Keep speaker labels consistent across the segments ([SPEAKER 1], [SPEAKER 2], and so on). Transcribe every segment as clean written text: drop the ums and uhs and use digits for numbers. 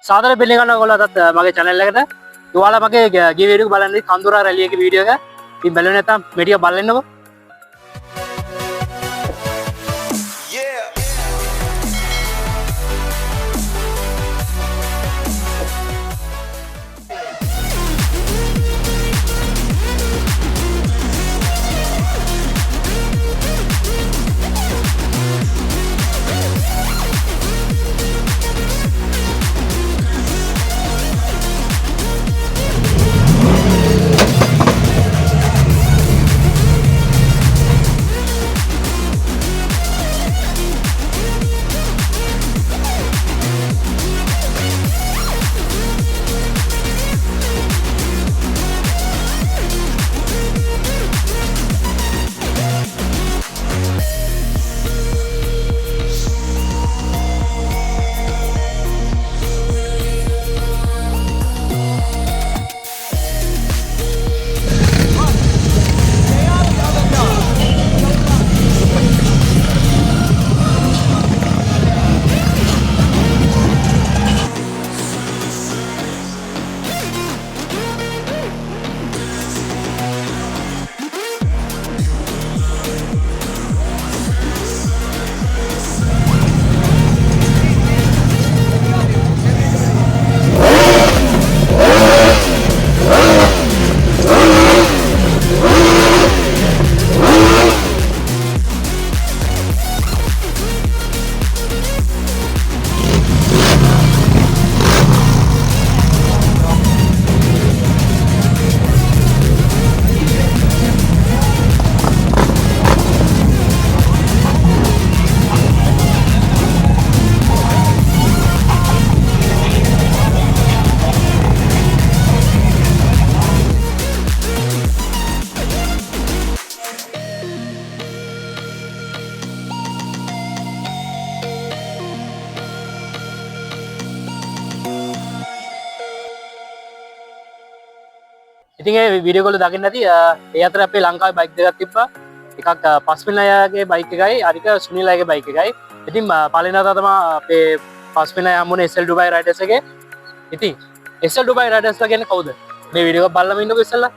[SPEAKER 1] සාදර බෙල්ලි ගන්න ඔයගොල්ලෝ අදත් මගේ channel එකට. ඔයාලා මගේ ගිය වීඩියෝ එක බලන්න කන්දුරා රැලිය එකේ වීඩියෝ එක. ඉතින් බලන්න නැත්නම් මේ ටික බලන්නකෝ. ඉතින් ඒ වීඩියෝ වල දකින්න ඇති ඒ අතර අපේ ලංකාවේ බයික් දෙකක් තිබ්බා. එකක් පස්පිනයාගේ බයික් එකයි අනික සුනිලගේ බයික් එකයි. ඉතින් පළවෙනි දවසේ තමයි අපේ පස්පිනයා හම්බුනේ SL Dubai Riders එකේ. ඉතින් SL Dubai Riders ලා කියන්නේ කවුද? මේ වීඩියෝ එක බලලා ඉන්නකෝ ඉස්සෙල්ලා.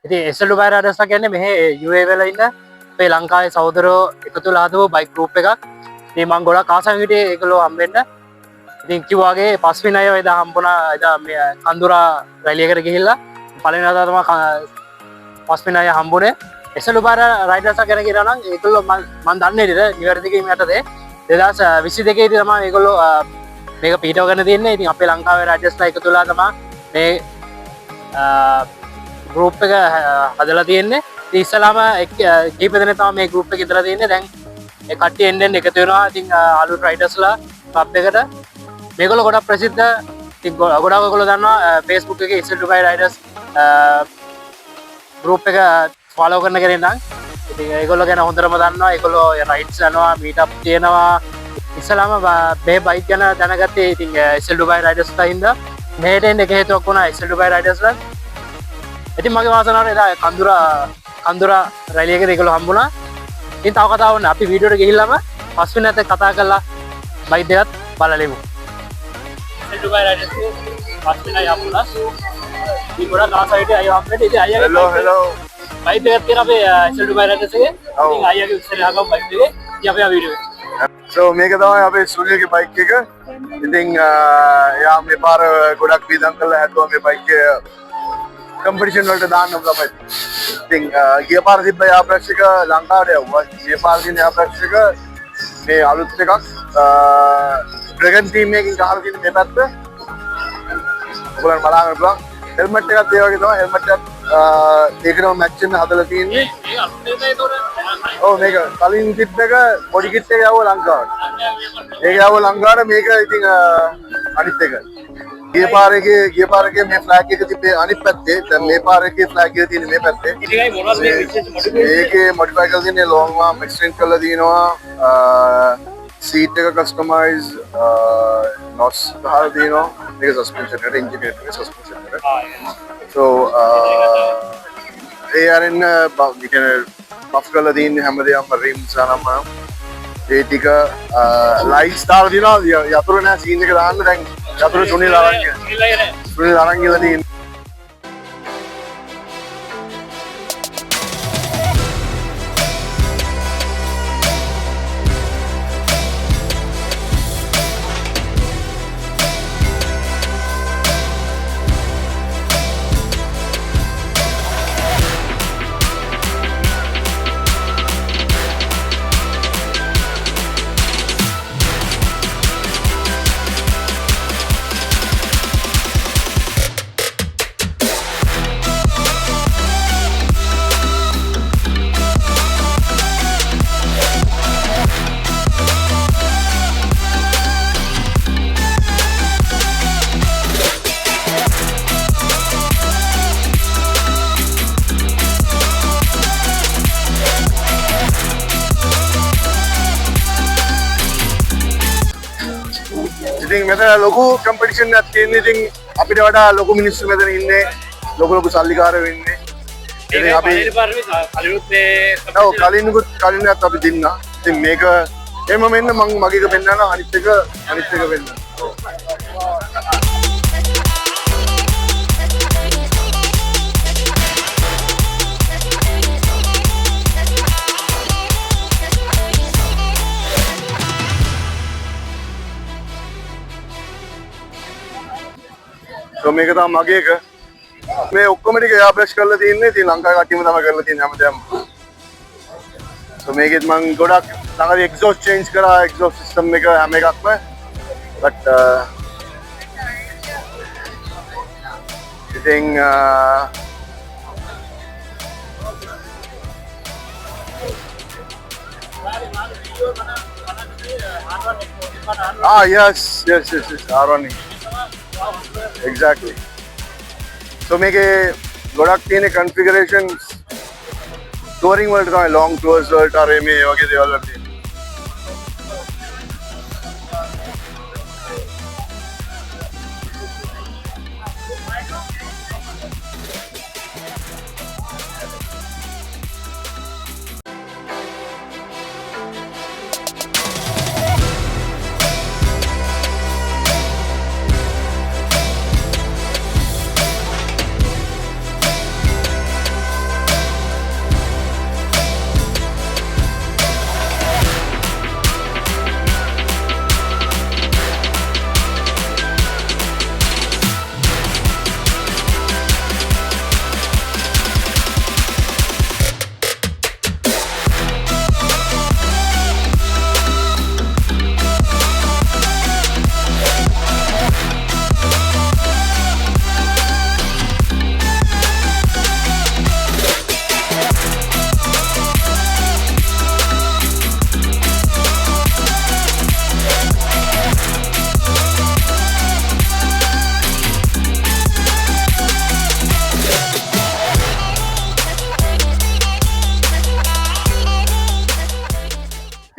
[SPEAKER 1] ඉතින් SL Dubai Riders කියන්නේ මෙහි UAE වල ඉන්න අපේ ලංකාවේ සහෝදරයෝ එකතු වෙලා හදපු බයික් ගෲප් එකක්. ඉතින් මම ගොඩක් ආසාවෙන් හිටියේ ඒගොල්ලෝ හම්බෙන්න. ඉතින් කිව්වාගේ පස්වෙනි අය එදා හම්බුණා. එදා මේ කන්දුරා රැලි එකට ගිහිල්ලා පළවෙනි දවසේ තමයි පස්වෙනි අය හම්බුනේ. SL Dubai Riders ගැන කියනවා නම් ඒගොල්ලෝ මම දන්නේ නේද නිවැරදි කීම යටතේ 2022 දී තමයි ඒගොල්ලෝ මේක පිටව ගන්න තියෙන්නේ. ඉතින් අපේ ලංකාවේ රයිඩර්ස්ලා එකතු වෙලා තමයි මේ ගෲප් එක හදලා තියෙන්නේ. ඉතින් ඉස්සලාම කීප දෙනෙක් තමයි මේ ගෲප් එකේ ඉඳලා තියෙන්නේ. දැන් ඒ කට්ටිය එන්න එකතු වෙනවා. ඉතින් අලුත් රයිඩර්ස්ලා ක්ලබ් එකට මේගොල්ලෝ ගොඩක් ප්‍රසිද්ධ. ඉතින් ගොඩක් ඔයගොල්ලෝ දන්නවා Facebook එකේ SL Dubai Riders ගෲප් එක ෆලෝ කරන කෙනෙක් නම් ඉතින් ඒගොල්ලෝ ගැන හොඳටම දන්නවා. ඒගොල්ලෝ රයිඩ්ස් යනවා, මීට් අප් තියෙනවා. ඉස්සලාම මේ බයික් ගැන දැනගත්තේ ඉතින් SL Dubai Riders ලා හින්දා. මෙහෙට එන්න එක හේතුවක් වුණා SL Dubai Ridersලා. ඉතින් මගේ වාසනාවට එදා කන්දුරා රැලි එකේ ඒගොල්ලෝ හම්බුණා. ඉතින් තව කතාවක් නෑ අපි වීඩියෝට ගිහිල්ලාම පස්වෙනි නැත් කතා කරලා බයික් දෙකත් බලලෙමු. SL Dubai Riders පස්වෙනයි හම්බුණා. ඉතින් ගොඩක් ආසයිට අයියා හම්බෙන්නේ. ඉතින් අයියාගේ
[SPEAKER 2] hello
[SPEAKER 1] බයික් දෙකක් තියෙන අපේ SL Dubai Riders එකේ. ඉතින් අයියාගේ ඉස්සරහ ගම බයික් දෙකේ ඉතින් අපේ වීඩියෝ
[SPEAKER 2] so මේක තමයි අපේ සුනිල්ගේ බයික් එක. ඉතින් යා මේ පාර ගොඩක් වීදම් කරලා හැදුවා මේ බයික් එක කම්පිටිෂන් වලට දාන්න තමයි. ඉතින් ගිය පාර තිබ්බ යාප්‍රැක්ස් එක ලංකාවට යවුවා. මේ පාර තියෙන යාප්‍රැක්ස් එක මේ අලුත් එකක් ඩ්‍රැගන් ටීම් එකකින් ගහලා තියෙන මේ පැත්ත. ඔයගොල්ලන් බලන්න පුළුවන්. හෙල්මට් එකත් ඒ වගේ තමයි. හෙල්මට් එකත් ඒකටම මැච් වෙන්න හදලා තියෙන්නේ. ඔව් මේක කලින් කිට් එක බොඩි කිට් එක යවුවා ලංකාවට. ඒක යවුවා ලංකාවට මේක ඉතින් අනිත් එක. ගිය පාරේ මේ ෆ්ලෑග් එක තිබ්බේ අනිත් පැත්තේ. දැන් මේ පාරේ ෆ්ලෑග් එක තියෙන්නේ මේ පැත්තේ.
[SPEAKER 1] ඒකයි මොනවද මේ විශේෂ මොඩිෆිකේෂන්
[SPEAKER 2] ඒකේ මොඩිෆයි කරලා තියෙන්නේ ලොන්ග් ආර්ම් එක්ස්ටෙන්ඩ් කරලා තියෙනවා. සීට් එක කස්ටමයිස් නොට්ස් ගහලා තියෙනවා. මේක සස්පෙන්ෂන් එකට එන්ජින් එකට සස්පෙන්ෂන් එකට. so ඒ අරින්න බෆ් කරලා තියෙන්නේ හැමදේම රිම්ස් අනම ඒ ටික ලයිට්ස් දාලා තියෙනවා. යතුරු නෑ සීන් එක දාන්න දැන් යතුරු සුනිල් අරන් ගිහලා තියෙන්නේ. ඉතින් මෙතන ලොකු කම්පිටිෂන් එකක් තියෙන. ඉතින් අපිට වඩා ලොකු මිනිස්සු මෙතන ඉන්නේ. ලොකු සල්ලිකාරයෝ ඉන්නේ. ඉතින් අපි කලින්වත් අපි දින්නා. ඉතින් මේක එම මෙන්න මම මගේ එක පෙන්නනවා අනිත් එක වෙන්න. so මේක තමයි මගේ එක. මේ ඔක්කොම ටික එයා බ්‍රෂ් කරලා තියෙන්නේ. ඉතින් ලංකාවේ කට්ටියම තමයි කරලා තියෙන්නේ හැමදේම. so මේකෙත් මම ගොඩක් ළඟදී එක්සෝස්ට් චේන්ජ් කරා. එක්සෝස්ට් සිස්ටම් එක හැම එකක්ම but ඉතින් yes R1 exactly. so මේකේ ගොඩක් තියෙන configurations touring වලට තමයි long tours වලට අර මේ වගේ දේවල් වලට තියෙනවා.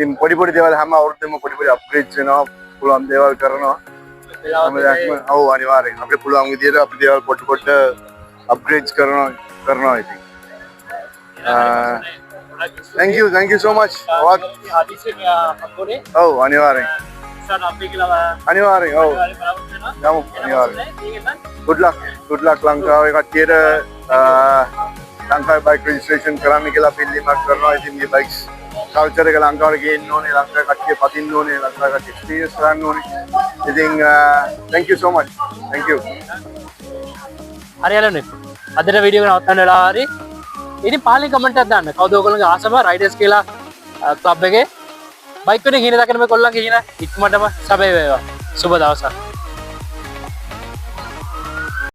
[SPEAKER 2] ඉතින් පොඩි පොඩි දේවල් හැම අවුරුද්දෙම පොඩි පොඩි අප්ග්‍රේඩ්ස් වෙනවා, පුළුවන් දේවල් කරනවා. ඔව් අනිවාර්යෙන් අපිට පුළුවන් විදියට අපි දේවල් පොඩ අප්ග්‍රේඩ්ස් කරනවා ඉතින් thank you so much ඔවත් ඔව් අනිවාර්යෙන් අනිවාර්යෙන් ඔව් යමු අනිවාර්යෙන් good luck ලංකාවේ කට්ටියට ලංකාවේ බයික් රෙජිස්ට්‍රේෂන් කරන්න කියලා පිළිමක් කරනවා ඉතින් මේ බයික්ස් කල්චර් එක ලංකාවට ගේන්න ඕනේ ලංකාවේ කට්ටිය පදින්න ඕනේ ලංකාවේ කට්ටිය එක්ස්පීරියන්ස් කරන්න ඕනේ ඉතින් thank you so much thank you
[SPEAKER 1] හරි යලනේ අදට වීඩියෝ එක නවත්තන්න වෙලා හරි ඉතින් පහලින් කමෙන්ට් එකක් දාන්න කවුද ඔයගොල්ලෝගේ ආසම රයිඩර්ස් කියලා ක්ලබ් එකේ බයික් වලින් හින දකින මේ කොල්ලන්ගේ හින ඉක්මනටම සබේ වේවා සුබ දවසක්